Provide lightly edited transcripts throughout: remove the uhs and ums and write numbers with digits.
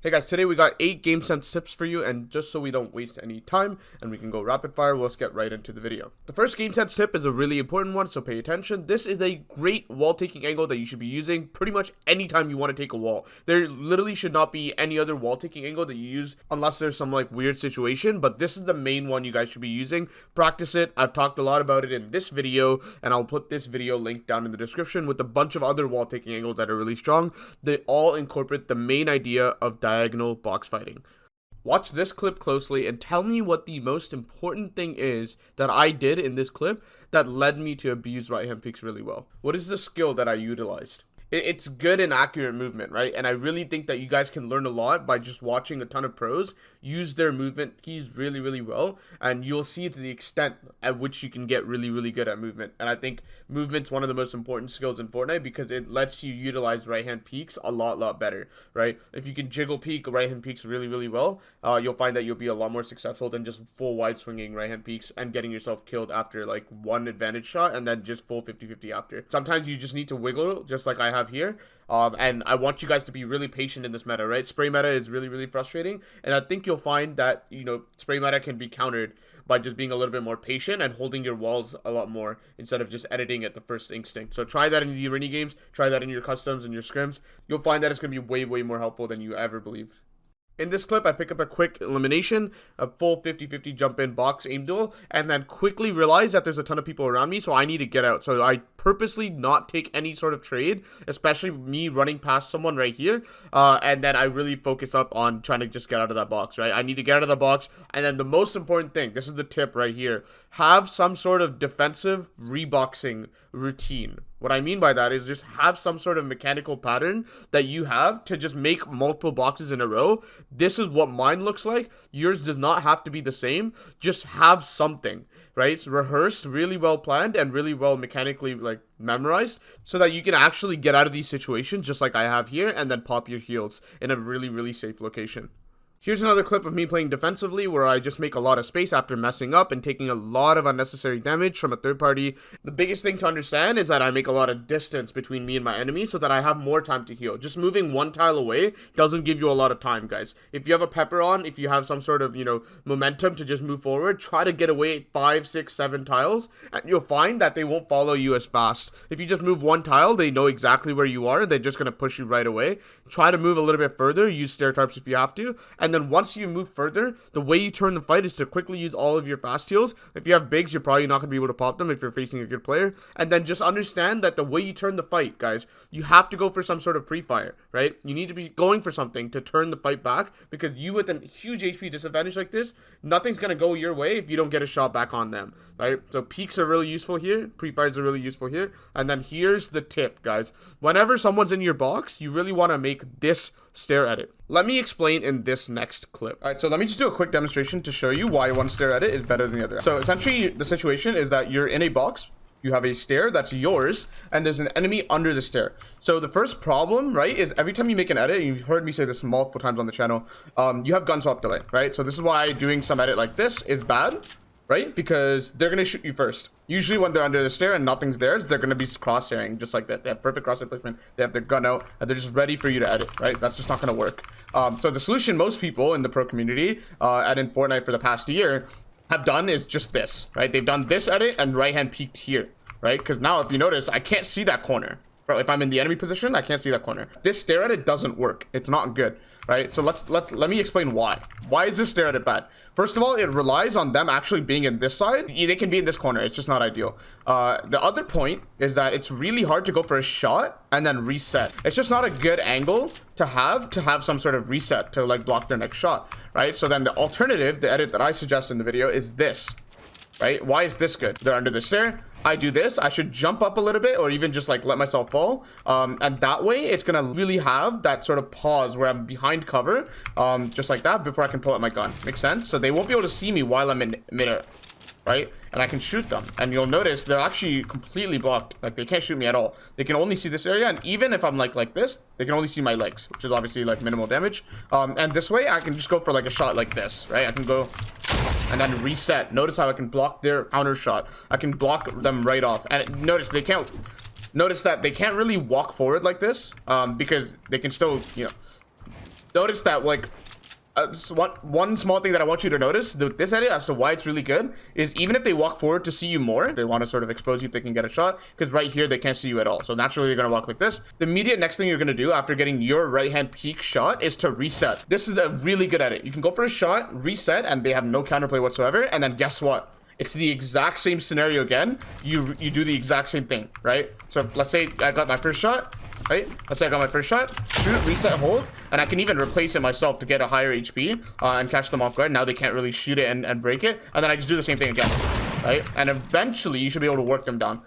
Hey guys, today we got 8 game sense tips for you, and just so we don't waste any time and we can go rapid fire, let's get right into the video. The first game sense tip is a really important one, so pay attention. This is a great wall taking angle that you should be using pretty much anytime you want to take a wall. There literally should not be any other wall taking angle that you use unless there's some like weird situation, but this is the main one you guys should be using. Practice it. I've talked a lot about it in this video, and I'll put this video link down in the description with a bunch of other wall taking angles that are really strong. They all incorporate the main idea of diagonal box fighting. Watch this clip closely and tell me what the most important thing is that I did in this clip that led me to abuse right hand peeks really well. What is the skill that I utilized? It's good and accurate movement, right? And I really think that you guys can learn a lot by just watching a ton of pros use their movement keys really well, and you'll see to the extent at which you can get really good at movement. And I think movement's one of the most important skills in Fortnite because it lets you utilize right hand peeks a lot better, right? If you can jiggle peek right hand peeks really well, you'll find that you'll be a lot more successful than just full wide swinging right hand peeks and getting yourself killed after like one advantage shot and then just full 50-50 after. Sometimes you just need to wiggle, just like I have here, and I want you guys to be really patient in this meta, right? Spray meta is really frustrating, and I think you'll find that, you know, spray meta can be countered by just being a little bit more patient and holding your walls a lot more instead of just editing at the first instinct. So try that in the arena games, try that in your customs and your scrims. You'll find that it's going to be way more helpful than you ever believed. In this clip, I pick up a quick elimination, a full 50-50 jump in box aim duel, and then quickly realize that there's a ton of people around me, so I need to get out. So I purposely not take any sort of trade, especially me running past someone right here, and then I really focus up on trying to just get out of that box, right? I need to get out of the box, and then the most important thing, this is the tip right here, have some sort of defensive reboxing routine. What I mean by that is just have some sort of mechanical pattern that you have to just make multiple boxes in a row. This is what mine looks like. Yours does not have to be the same. Just have something, right? It's rehearsed, really well planned, and really well mechanically like memorized so that you can actually get out of these situations just like I have here and then pop your heals in a really safe location. Here's another clip of me playing defensively where I just make a lot of space after messing up and taking a lot of unnecessary damage from a third party. The biggest thing to understand is that I make a lot of distance between me and my enemy so that I have more time to heal. Just moving one tile away doesn't give you a lot of time, guys. If you have a pepper on, if you have some sort of, you know, momentum to just move forward, try to get away 5, 6, 7 tiles, and you'll find that they won't follow you as fast. If you just move one tile, they know exactly where you are. They're just going to push you right away. Try to move a little bit further, use stair tarps if you have to, and then once you move further, the way you turn the fight is to quickly use all of your fast heals. If you have bigs, you're probably not going to be able to pop them if you're facing a good player. And then just understand that the way you turn the fight, guys, you have to go for some sort of pre-fire, right? You need to be going for something to turn the fight back because you with a huge HP disadvantage like this, nothing's going to go your way if you don't get a shot back on them, right? So peeks are really useful here. Pre-fires are really useful here. And then here's the tip, guys. Whenever someone's in your box, you really want to make this stair edit. Let me explain in this next clip. All right, so let me just do a quick demonstration to show you why one stair edit is better than the other. So essentially, the situation is that you're in a box, you have a stair that's yours, and there's an enemy under the stair. So the first problem, right, is every time you make an edit, and you've heard me say this multiple times on the channel, you have gun swap delay, right? So this is why doing some edit like this is bad, right? Because they're going to shoot you first. Usually when they're under the stair and nothing's theirs, they're going to be crosshairing just like that. They have perfect crosshair placement. They have their gun out and they're just ready for you to edit, right? That's just not going to work. So the solution most people in the pro community and in Fortnite for the past year have done is just this, right? They've done this edit and right hand peeked here, right? Because now if you notice, I can't see that corner. Bro, if I'm in the enemy position, I can't see that corner. This stair edit doesn't work. It's not good, right? So let me explain why. Why is this stair edit bad? First of all, it relies on them actually being in this side. They can be in this corner. It's just not ideal. The other point is that it's really hard to go for a shot and then reset. It's just not a good angle to have some sort of reset to like block their next shot, right? So then the alternative, the edit that I suggest in the video is this, right? Why is this good? They're under the stair. I do this, I should jump up a little bit or even just like let myself fall, and that way it's gonna really have that sort of pause where I'm behind cover, just like that, before I can pull out my gun. Makes sense? So they won't be able to see me while I'm in midair, right? And I can shoot them, and you'll notice they're actually completely blocked. Like they can't shoot me at all. They can only see this area, and even if I'm like this, they can only see my legs, which is obviously like minimal damage. And this way I can just go for like a shot like this, right? I can go and then reset. Notice how I can block their counter shot. I can block them right off. And notice that they can't really walk forward like this, because they can still, you know, notice that, like, just one small thing that I want you to notice with this edit as to why it's really good is even if they walk forward to see you more, they want to sort of expose you, they can get a shot, because right here they can't see you at all. So naturally you're going to walk like this. The immediate next thing you're going to do after getting your right hand peek shot is to reset. This is a really good edit. You can go for a shot, reset, and they have no counterplay whatsoever. And then guess what? It's the exact same scenario again. You do the exact same thing, right? So let's say I got my first shot. Right? Let's say I got my first shot, shoot, reset, hold, and I can even replace it myself to get a higher HP and catch them off guard. Now they can't really shoot it and break it, and then I just do the same thing again, right? And eventually you should be able to work them down.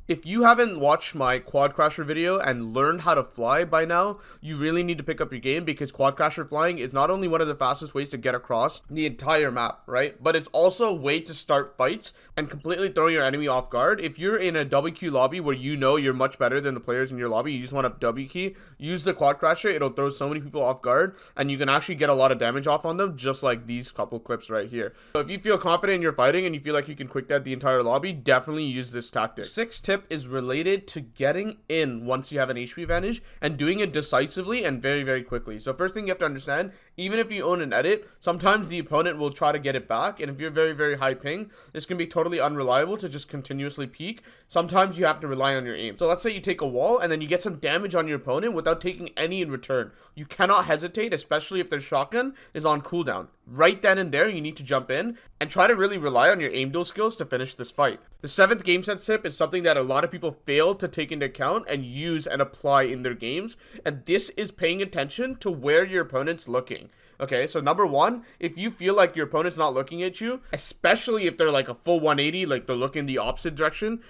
If you haven't watched my Quadcrasher video and learned how to fly by now, you really need to pick up your game, because Quadcrasher flying is not only one of the fastest ways to get across the entire map, right? But it's also a way to start fights and completely throw your enemy off guard. If you're in a W queue lobby where you know you're much better than the players in your lobby, you just want a W key, use the Quadcrasher. It'll throw so many people off guard, and you can actually get a lot of damage off on them, just like these couple clips right here. So if you feel confident in your fighting and you feel like you can quick dead the entire lobby, definitely use this tactic. Sixth tip is related to getting in once you have an HP advantage and doing it decisively and very, very quickly. So first thing you have to understand, even if you own an edit, sometimes the opponent will try to get it back, and if you're very, very high ping, this can be totally unreliable to just continuously peek. Sometimes you have to rely on your aim. So let's say you take a wall and then you get some damage on your opponent without taking any in return. You cannot hesitate, especially if their shotgun is on cooldown. Right then and there, you need to jump in and try to really rely on your aim duel skills to finish this fight. The seventh game sense tip is something that a lot of people fail to take into account and use and apply in their games, and this is paying attention to where your opponent's looking. Okay, so number one, if you feel like your opponent's not looking at you, especially if they're like a full 180, like they're looking the opposite direction,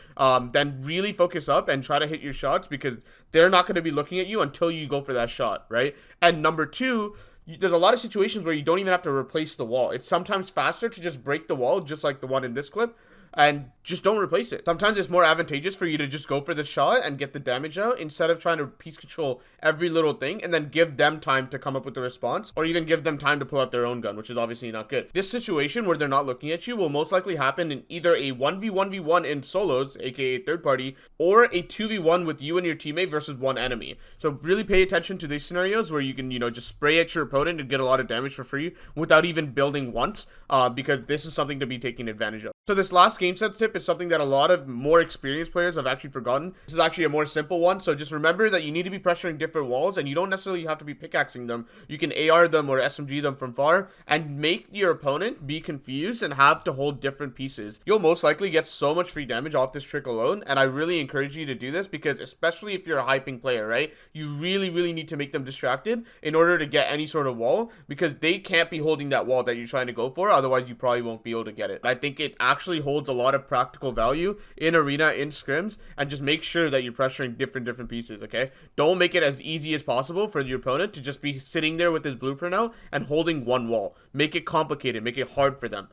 then really focus up and try to hit your shots, because they're not going to be looking at you until you go for that shot, right? And number two, there's a lot of situations where you don't even have to replace the wall. It's sometimes faster to just break the wall, just like the one in this clip, and just don't replace it. Sometimes it's more advantageous for you to just go for the shot and get the damage out, instead of trying to piece control every little thing and then give them time to come up with the response, or even give them time to pull out their own gun, which is obviously not good. This situation where they're not looking at you will most likely happen in either a 1v1v1 in solos, aka third party, or a 2v1 with you and your teammate versus one enemy. So really pay attention to these scenarios where you can, just spray at your opponent and get a lot of damage for free without even building once, because this is something to be taken advantage of. So this last game set tip is something that a lot of more experienced players have actually forgotten. This is actually a more simple one. So just remember that you need to be pressuring different walls, and you don't necessarily have to be pickaxing them. You can AR them or SMG them from far and make your opponent be confused and have to hold different pieces. You'll most likely get so much free damage off this trick alone, and I really encourage you to do this, because especially if you're a high ping player, right, you really need to make them distracted in order to get any sort of wall, because they can't be holding that wall that you're trying to go for, otherwise you probably won't be able to get it. I think it actually holds a lot of practical value in arena, in scrims, and just make sure that you're pressuring different pieces. Okay, don't make it as easy as possible for your opponent to just be sitting there with his blueprint out and holding one wall. Make it complicated, make it hard for them.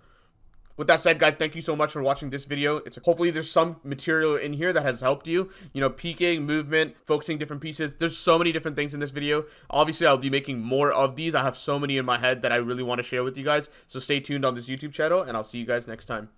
With that said, guys, thank you so much for watching this video. Hopefully there's some material in here that has helped you, peeking, movement, focusing different pieces. There's so many different things in this video. Obviously, I'll be making more of these. I have so many in my head that I really want to share with you guys. So stay tuned on this YouTube channel, and I'll see you guys next time.